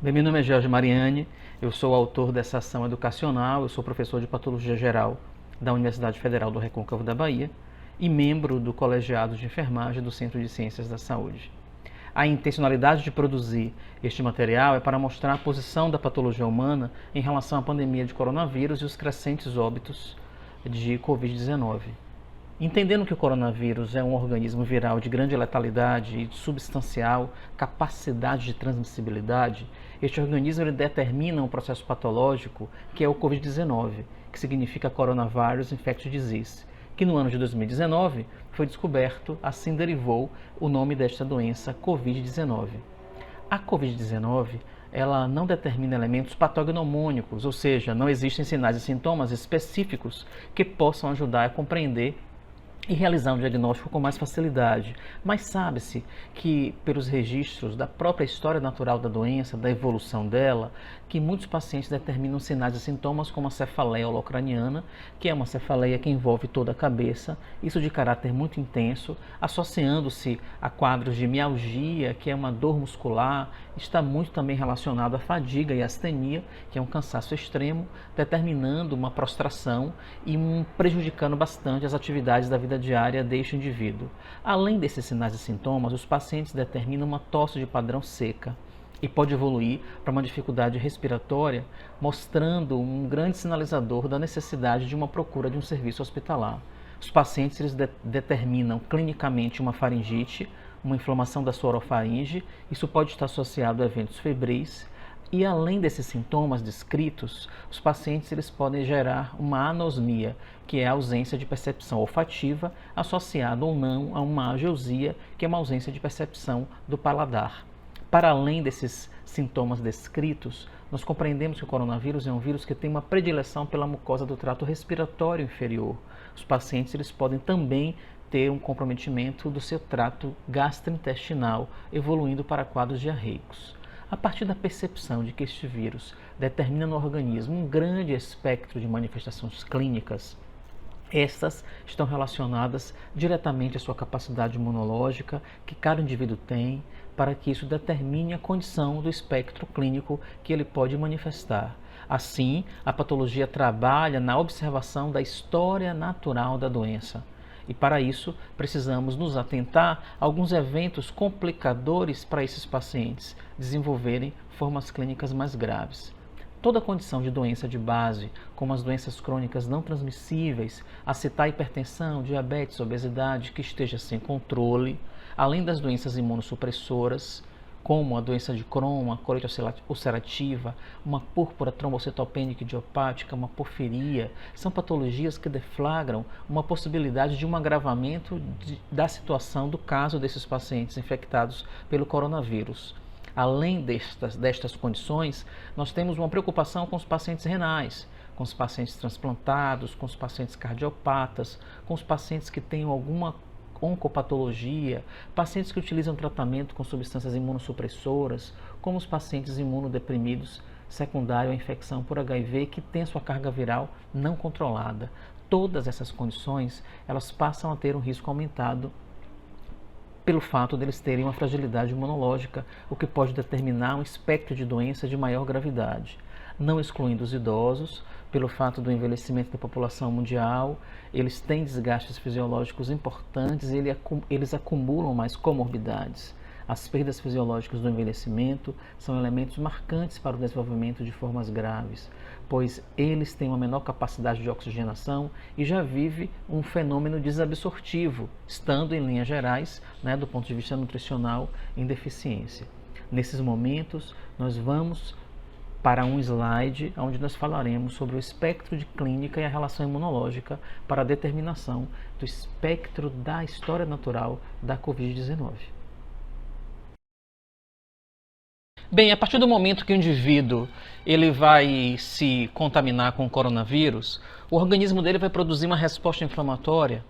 Bem, meu nome é Jorge Mariani, eu sou autor dessa ação educacional, eu sou professor de Patologia Geral da Universidade Federal do Recôncavo da Bahia e membro do Colegiado de Enfermagem do Centro de Ciências da Saúde. A intencionalidade de produzir este material é para mostrar a posição da patologia humana em relação à pandemia de coronavírus e os crescentes óbitos de Covid-19. Entendendo que o coronavírus é um organismo viral de grande letalidade e de substancial capacidade de transmissibilidade, este organismo ele determina um processo patológico que é o Covid-19, que significa Coronavirus Infectious Disease, que no ano de 2019 foi descoberto, assim derivou o nome desta doença, Covid-19. A Covid-19 ela não determina elementos patognomônicos, ou seja, não existem sinais e sintomas específicos que possam ajudar a compreender e realizar um diagnóstico com mais facilidade. Mas sabe-se que, pelos registros da própria história natural da doença, da evolução dela, que muitos pacientes determinam sinais e sintomas como a cefaleia holocraniana, que é uma cefaleia que envolve toda a cabeça, isso de caráter muito intenso, associando-se a quadros de mialgia, que é uma dor muscular, está muito também relacionado à fadiga e astenia, que é um cansaço extremo, determinando uma prostração e prejudicando bastante as atividades da vida diária deste indivíduo. Além desses sinais e sintomas, os pacientes determinam uma tosse de padrão seca e pode evoluir para uma dificuldade respiratória, mostrando um grande sinalizador da necessidade de uma procura de um serviço hospitalar. Os pacientes eles determinam clinicamente uma faringite, uma inflamação da sua orofaringe, isso pode estar associado a eventos febris. E além desses sintomas descritos, os pacientes eles podem gerar uma anosmia, que é a ausência de percepção olfativa, associada ou não a uma ageusia, que é uma ausência de percepção do paladar. Para além desses sintomas descritos, nós compreendemos que o coronavírus é um vírus que tem uma predileção pela mucosa do trato respiratório inferior. Os pacientes eles podem também ter um comprometimento do seu trato gastrointestinal, evoluindo para quadros diarreicos. A partir da percepção de que este vírus determina no organismo um grande espectro de manifestações clínicas, estas estão relacionadas diretamente à sua capacidade imunológica que cada indivíduo tem, para que isso determine a condição do espectro clínico que ele pode manifestar. Assim, a patologia trabalha na observação da história natural da doença. E para isso, precisamos nos atentar a alguns eventos complicadores para esses pacientes desenvolverem formas clínicas mais graves. Toda condição de doença de base, como as doenças crônicas não transmissíveis, a citar hipertensão, diabetes, obesidade, que esteja sem controle, além das doenças imunossupressoras, como a doença de Crohn, a colite ulcerativa, uma púrpura trombocitopênica idiopática, uma porfiria, são patologias que deflagram uma possibilidade de um agravamento da situação do caso desses pacientes infectados pelo coronavírus. Além destas condições, nós temos uma preocupação com os pacientes renais, com os pacientes transplantados, com os pacientes cardiopatas, com os pacientes que tenham alguma oncopatologia, pacientes que utilizam tratamento com substâncias imunossupressoras, como os pacientes imunodeprimidos secundário à infecção por HIV que tem sua carga viral não controlada. Todas essas condições, elas passam a ter um risco aumentado pelo fato deles terem uma fragilidade imunológica, o que pode determinar um espectro de doença de maior gravidade. Não excluindo os idosos, pelo fato do envelhecimento da população mundial, eles têm desgastes fisiológicos importantes e eles acumulam mais comorbidades. As perdas fisiológicas do envelhecimento são elementos marcantes para o desenvolvimento de formas graves, pois eles têm uma menor capacidade de oxigenação e já vive um fenômeno desabsortivo, estando em linhas gerais, do ponto de vista nutricional, em deficiência. Nesses momentos, nós vamos para um slide onde nós falaremos sobre o espectro de clínica e a relação imunológica para a determinação do espectro da história natural da Covid-19. Bem, a partir do momento que o indivíduo ele vai se contaminar com o coronavírus, o organismo dele vai produzir uma resposta inflamatória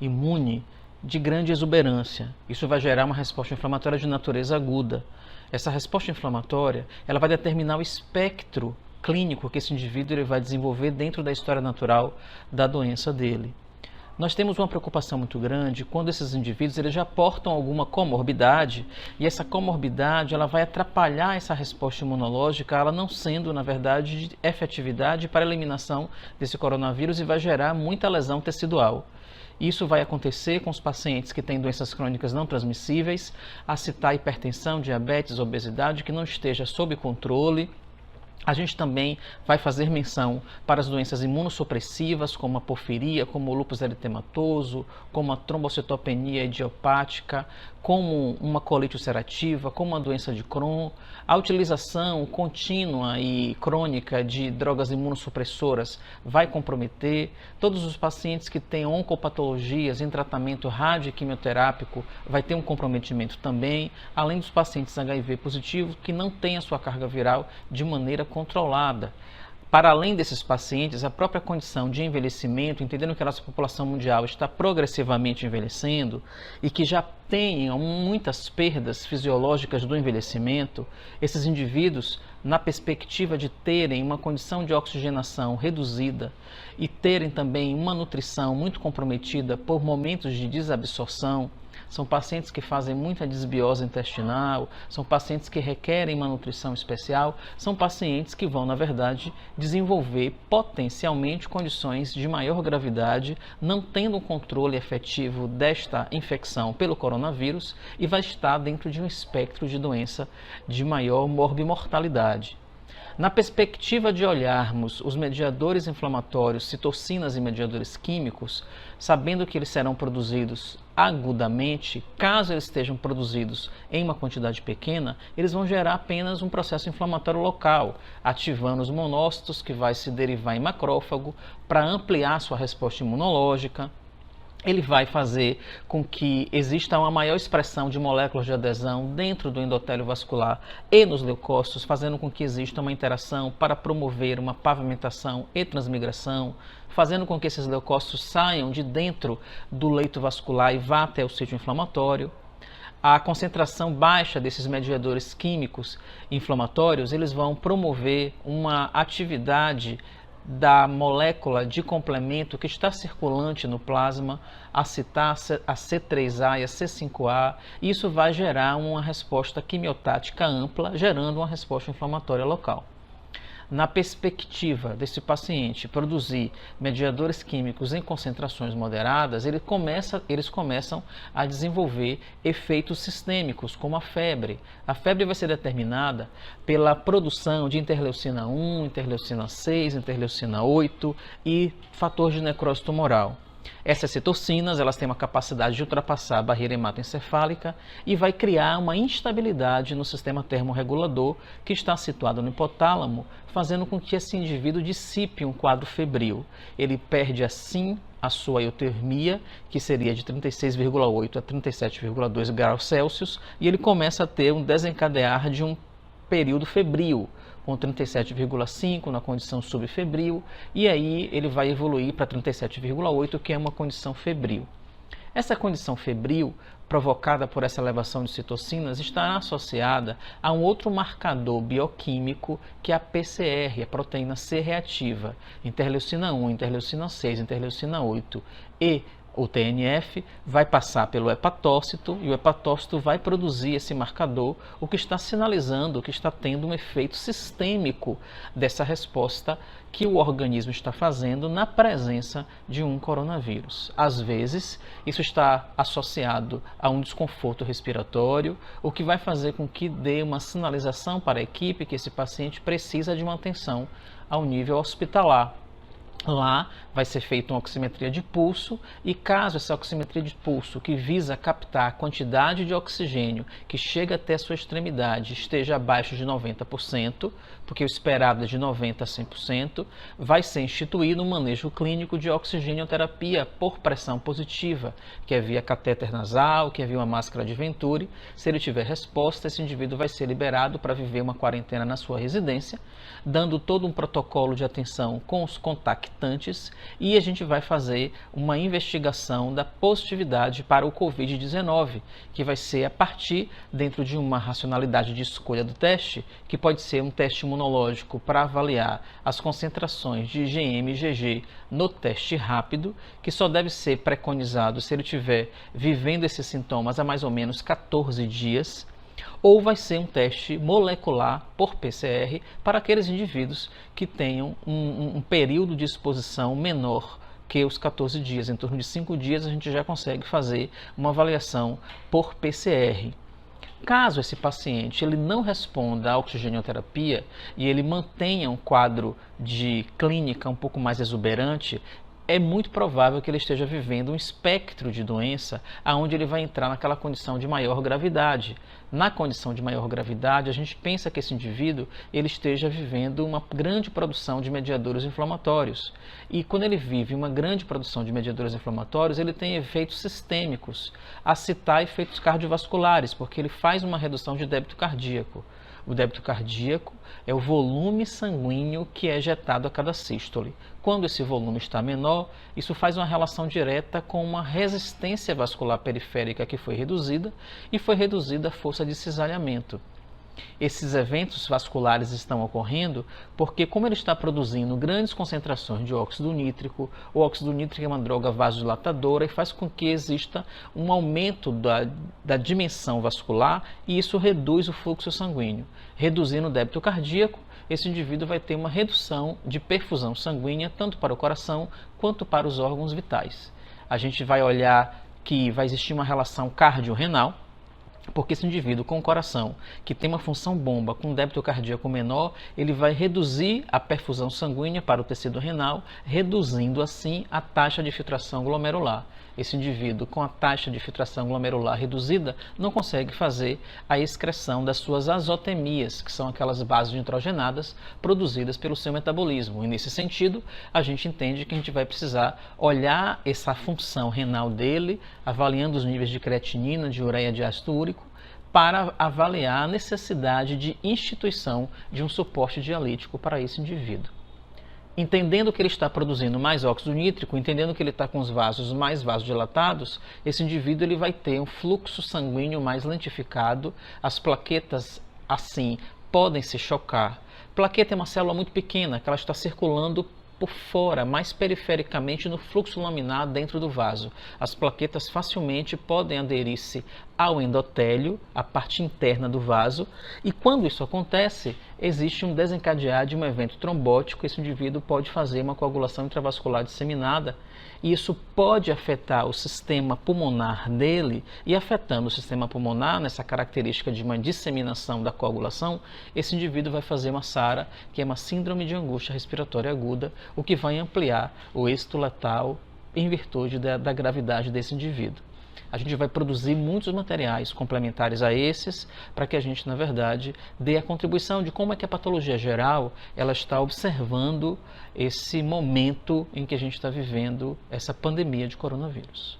imune de grande exuberância. Isso vai gerar uma resposta inflamatória de natureza aguda. Essa resposta inflamatória ela vai determinar o espectro clínico que esse indivíduo ele vai desenvolver dentro da história natural da doença dele. Nós temos uma preocupação muito grande quando esses indivíduos eles já portam alguma comorbidade e essa comorbidade ela vai atrapalhar essa resposta imunológica, ela não sendo, na verdade, de efetividade para a eliminação desse coronavírus e vai gerar muita lesão tecidual. Isso vai acontecer com os pacientes que têm doenças crônicas não transmissíveis, a citar hipertensão, diabetes, obesidade, que não esteja sob controle. A gente também vai fazer menção para as doenças imunossupressivas, como a porfiria, como o lúpus eritematoso, como a trombocitopenia idiopática, como uma colite ulcerativa, como a doença de Crohn. A utilização contínua e crônica de drogas imunossupressoras vai comprometer. Todos os pacientes que têm oncopatologias em tratamento radioquimioterápico vai ter um comprometimento também, além dos pacientes HIV positivos que não têm a sua carga viral de maneira controlada. Para além desses pacientes, a própria condição de envelhecimento, entendendo que a nossa população mundial está progressivamente envelhecendo e que já tem muitas perdas fisiológicas do envelhecimento, esses indivíduos, na perspectiva de terem uma condição de oxigenação reduzida e terem também uma nutrição muito comprometida por momentos de desabsorção, são pacientes que fazem muita desbiose intestinal, são pacientes que requerem uma nutrição especial, são pacientes que vão, na verdade, desenvolver potencialmente condições de maior gravidade, não tendo um controle efetivo desta infecção pelo coronavírus e vai estar dentro de um espectro de doença de maior morbimortalidade. Na perspectiva de olharmos os mediadores inflamatórios, citocinas e mediadores químicos, sabendo que eles serão produzidos agudamente, caso eles estejam produzidos em uma quantidade pequena, eles vão gerar apenas um processo inflamatório local, ativando os monócitos que vai se derivar em macrófago para ampliar sua resposta imunológica. Ele vai fazer com que exista uma maior expressão de moléculas de adesão dentro do endotélio vascular e nos leucócitos, fazendo com que exista uma interação para promover uma pavimentação e transmigração, fazendo com que esses leucócitos saiam de dentro do leito vascular e vá até o sítio inflamatório. A concentração baixa desses mediadores químicos inflamatórios, eles vão promover uma atividade da molécula de complemento que está circulante no plasma, a citar a C3A e a C5A, e isso vai gerar uma resposta quimiotática ampla, gerando uma resposta inflamatória local. Na perspectiva desse paciente produzir mediadores químicos em concentrações moderadas, eles começam a desenvolver efeitos sistêmicos, como a febre. A febre vai ser determinada pela produção de interleucina 1, interleucina 6, interleucina 8 e fator de necrose tumoral. Essas citocinas, elas têm uma capacidade de ultrapassar a barreira hematoencefálica e vai criar uma instabilidade no sistema termorregulador que está situado no hipotálamo, fazendo com que esse indivíduo dissipe um quadro febril. Ele perde assim a sua eutermia, que seria de 36,8 a 37,2 graus Celsius, e ele começa a ter um desencadear de um período febril, com 37,5 na condição subfebril, e aí ele vai evoluir para 37,8, que é uma condição febril. Essa condição febril, provocada por essa elevação de citocinas, está associada a um outro marcador bioquímico, que é a PCR, a proteína C reativa, interleucina 1, interleucina 6, interleucina 8 e o TNF vai passar pelo hepatócito e o hepatócito vai produzir esse marcador, o que está sinalizando que está tendo um efeito sistêmico dessa resposta que o organismo está fazendo na presença de um coronavírus. Às vezes, isso está associado a um desconforto respiratório, o que vai fazer com que dê uma sinalização para a equipe que esse paciente precisa de uma atenção ao nível hospitalar. Lá vai ser feita uma oximetria de pulso e caso essa oximetria de pulso que visa captar a quantidade de oxigênio que chega até a sua extremidade esteja abaixo de 90%, porque o esperado é de 90% a 100%, vai ser instituído um manejo clínico de oxigênioterapia por pressão positiva, que é via catéter nasal, que é via uma máscara de Venturi. Se ele tiver resposta, esse indivíduo vai ser liberado para viver uma quarentena na sua residência, dando todo um protocolo de atenção com os contactantes, e a gente vai fazer uma investigação da positividade para o Covid-19, que vai ser a partir dentro de uma racionalidade de escolha do teste, que pode ser um teste imunológico imunológico para avaliar as concentrações de IgM e IgG no teste rápido, que só deve ser preconizado se ele estiver vivendo esses sintomas há mais ou menos 14 dias, ou vai ser um teste molecular por PCR para aqueles indivíduos que tenham um período de exposição menor que os 14 dias. Em torno de 5 dias a gente já consegue fazer uma avaliação por PCR. Caso esse paciente ele não responda à oxigenoterapia e ele mantenha um quadro de clínica um pouco mais exuberante, é muito provável que ele esteja vivendo um espectro de doença onde ele vai entrar naquela condição de maior gravidade. Na condição de maior gravidade, a gente pensa que esse indivíduo ele esteja vivendo uma grande produção de mediadores inflamatórios. E quando ele vive uma grande produção de mediadores inflamatórios, ele tem efeitos sistêmicos, a citar efeitos cardiovasculares, porque ele faz uma redução de débito cardíaco. O débito cardíaco é o volume sanguíneo que é ejetado a cada sístole. Quando esse volume está menor, isso faz uma relação direta com uma resistência vascular periférica que foi reduzida e foi reduzida a força de cisalhamento. Esses eventos vasculares estão ocorrendo porque, como ele está produzindo grandes concentrações de óxido nítrico, o óxido nítrico é uma droga vasodilatadora e faz com que exista um aumento da dimensão vascular e isso reduz o fluxo sanguíneo. Reduzindo o débito cardíaco, esse indivíduo vai ter uma redução de perfusão sanguínea tanto para o coração quanto para os órgãos vitais. A gente vai olhar que vai existir uma relação cardiorrenal, porque esse indivíduo com o coração que tem uma função bomba com débito cardíaco menor, ele vai reduzir a perfusão sanguínea para o tecido renal, reduzindo assim a taxa de filtração glomerular. Esse indivíduo com a taxa de filtração glomerular reduzida não consegue fazer a excreção das suas azotemias, que são aquelas bases nitrogenadas produzidas pelo seu metabolismo. E nesse sentido, a gente entende que a gente vai precisar olhar essa função renal dele, avaliando os níveis de creatinina, de ureia, de ácido úrico, para avaliar a necessidade de instituição de um suporte dialítico para esse indivíduo. Entendendo que ele está produzindo mais óxido nítrico, entendendo que ele está com os vasos mais vasodilatados, esse indivíduo ele vai ter um fluxo sanguíneo mais lentificado, as plaquetas assim podem se chocar. Plaqueta é uma célula muito pequena, que ela está circulando por fora, mais perifericamente no fluxo laminar dentro do vaso. As plaquetas facilmente podem aderir-se ao endotélio, a parte interna do vaso, e quando isso acontece, existe um desencadear de um evento trombótico, esse indivíduo pode fazer uma coagulação intravascular disseminada, e isso pode afetar o sistema pulmonar dele, e afetando o sistema pulmonar, nessa característica de uma disseminação da coagulação, esse indivíduo vai fazer uma SARA, que é uma síndrome de angústia respiratória aguda, o que vai ampliar o êxito letal em virtude da gravidade desse indivíduo. A gente vai produzir muitos materiais complementares a esses para que a gente, na verdade, dê a contribuição de como é que a patologia geral ela está observando esse momento em que a gente está vivendo essa pandemia de coronavírus.